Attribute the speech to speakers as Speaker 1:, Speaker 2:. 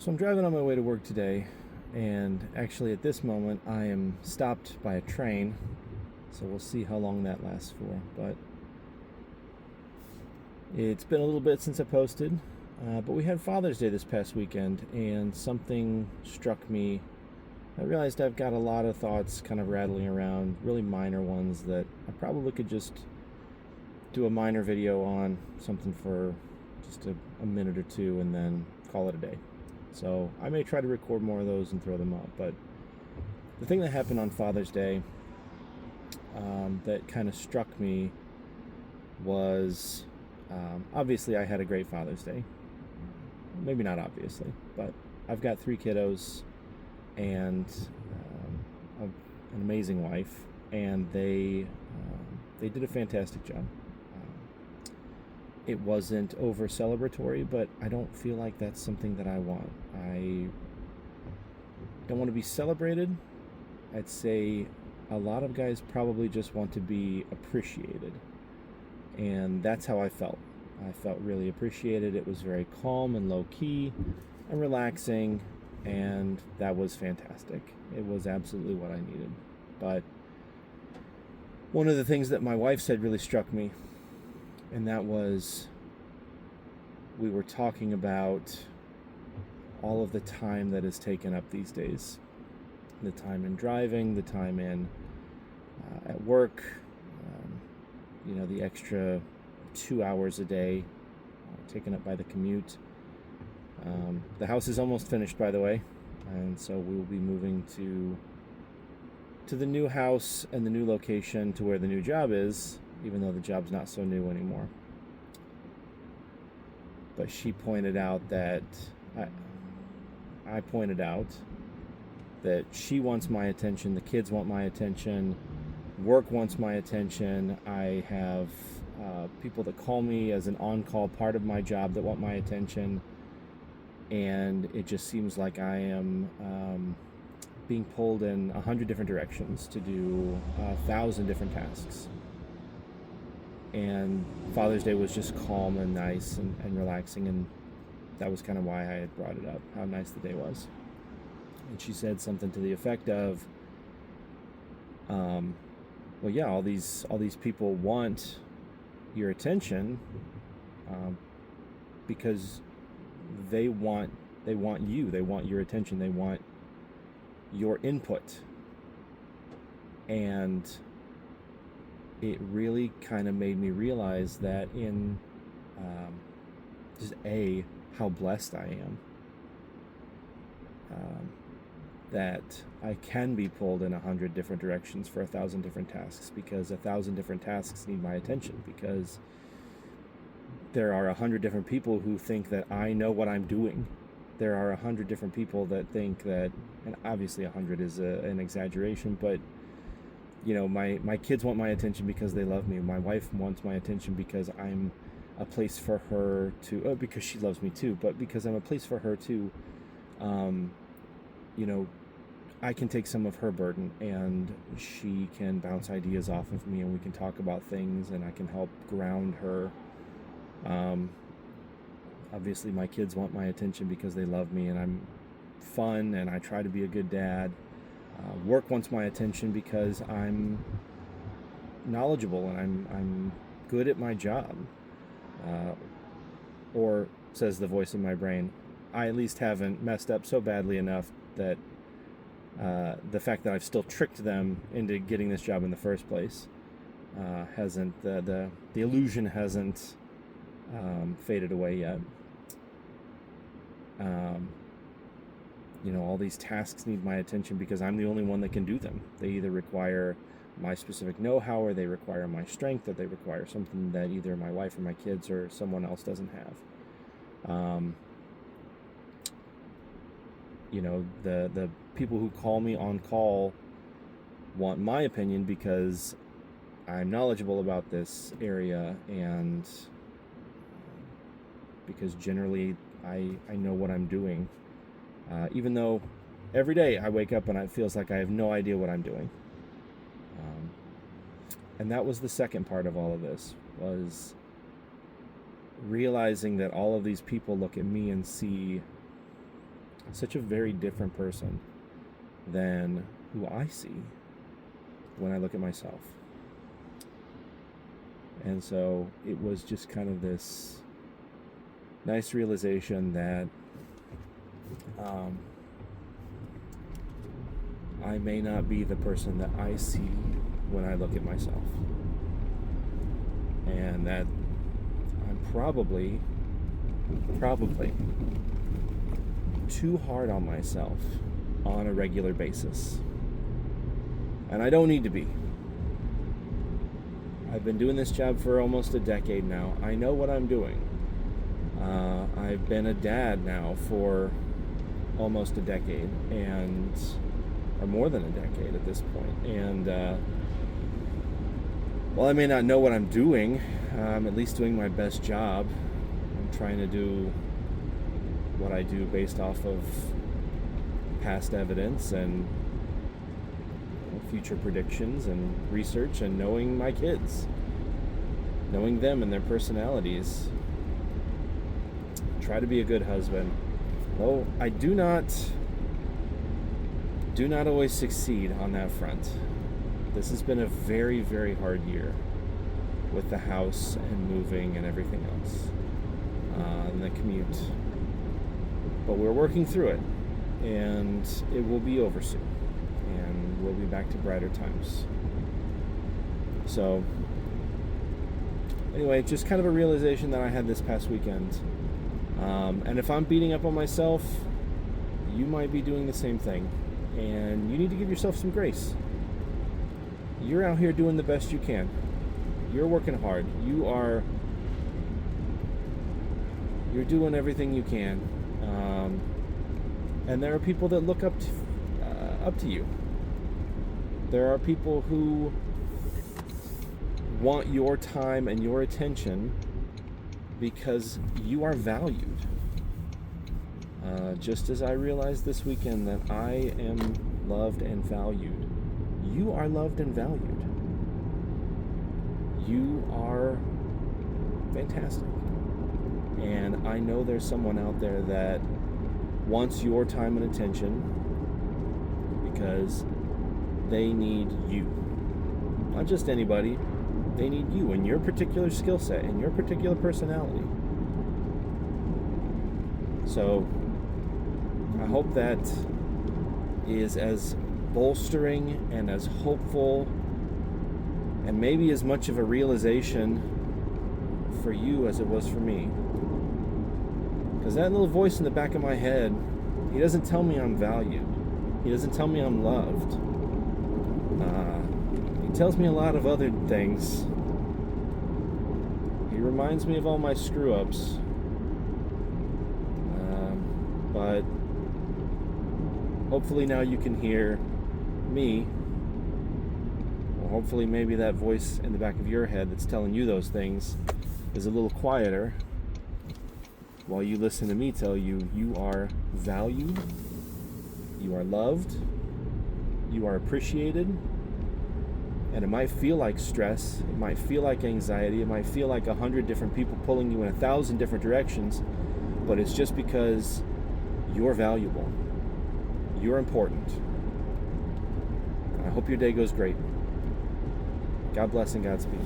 Speaker 1: So I'm driving on my way to work today, and actually at this moment I am stopped by a train, so we'll see how long that lasts for. But it's been a little bit since I posted, but we had Father's Day this past weekend, and something struck me. I realized I've got a lot of thoughts kind of rattling around, really minor ones that I probably could just do a minor video on, something for just a minute or two, and then call it a day. So I may try to record more of those and throw them up. But the thing that happened on Father's Day that kind of struck me was obviously I had a great Father's Day. Maybe not obviously, but I've got 3 kiddos and an amazing wife, and they did a fantastic job. It wasn't over celebratory, but I don't feel like that's something that I want. I don't want to be celebrated. I'd say a lot of guys probably just want to be appreciated. And that's how I felt. I felt really appreciated. It was very calm and low key and relaxing, and that was fantastic. It was absolutely what I needed. But one of the things that my wife said really struck me, and that was, we were talking about all of the time that is taken up these days. The time in driving, the time in at work, the extra 2 hours a day taken up by the commute. The house is almost finished, by the way, and so we will be moving to the new house and the new location to where the new job is, even though the job's not so new anymore. But she pointed out that I pointed out that she wants my attention, the kids want my attention, work wants my attention. I have people that call me as an on-call part of my job that want my attention, and it just seems like I am being pulled in 100 different directions to do 1,000 different tasks. And Father's Day was just calm and nice and relaxing, and that was kind of why I had brought it up, how nice the day was. And she said something to the effect of, well, yeah, all these people want your attention because they want you, they want your attention, they want your input. And it really kind of made me realize that in just how blessed I am, that I can be pulled in 100 different directions for 1,000 different tasks, because 1,000 different tasks need my attention, because there are 100 different people who think that I know what I'm doing. There are 100 different people that think that, and obviously 100 is an exaggeration, but my kids want my attention because they love me. My wife wants my attention because I'm a place for her to, because she loves me too, but because I'm a place for her to, I can take some of her burden, and she can bounce ideas off of me, and we can talk about things, and I can help ground her. Obviously my kids want my attention because they love me, and I'm fun, and I try to be a good dad. Work wants my attention because I'm knowledgeable and I'm good at my job. Or, says the voice in my brain, I at least haven't messed up so badly enough that the fact that I've still tricked them into getting this job in the first place hasn't, the illusion hasn't faded away yet. All these tasks need my attention because I'm the only one that can do them. They either require my specific know-how, or they require my strength, or they require something that either my wife or my kids or someone else doesn't have. The people who call me on call want my opinion because I'm knowledgeable about this area, and because generally I know what I'm doing. Even though every day I wake up and it feels like I have no idea what I'm doing. And that was the second part of all of this, was realizing that all of these people look at me and see such a very different person than who I see when I look at myself. And so it was just kind of this nice realization that I may not be the person that I see when I look at myself. And that I'm probably too hard on myself on a regular basis. And I don't need to be. I've been doing this job for almost a decade now. I know what I'm doing. I've been a dad now for almost a decade, or more than a decade at this point. And while I may not know what I'm doing, I'm at least doing my best job. I'm trying to do what I do based off of past evidence and future predictions and research, and knowing my kids, knowing them and their personalities. Try to be a good husband. Though I do not always succeed on that front. This has been a very, very hard year with the house and moving and everything else, and the commute. But we're working through it, and it will be over soon, and we'll be back to brighter times. So anyway, just kind of a realization that I had this past weekend. And if I'm beating up on myself, you might be doing the same thing, and you need to give yourself some grace. You're out here doing the best you can. You're working hard. You're doing everything you can. And there are people that look up to you. There are people who want your time and your attention because you are valued. Just as I realized this weekend that I am loved and valued. You are loved and valued. You are fantastic. And I know there's someone out there that wants your time and attention because they need you. Not just anybody. They need you and your particular skill set and your particular personality. So I hope that is as bolstering and as hopeful and maybe as much of a realization for you as it was for me. Because that little voice in the back of my head, he doesn't tell me I'm valued. He doesn't tell me I'm loved. He tells me a lot of other things. He reminds me of all my screw-ups. But hopefully now you can hear me. Or hopefully maybe that voice in the back of your head that's telling you those things is a little quieter while you listen to me tell you you are valued, you are loved, you are appreciated. And it might feel like stress, it might feel like anxiety, it might feel like 100 different people pulling you in 1,000 different directions, but it's just because you're valuable. You're important. I hope your day goes great. God bless and Godspeed.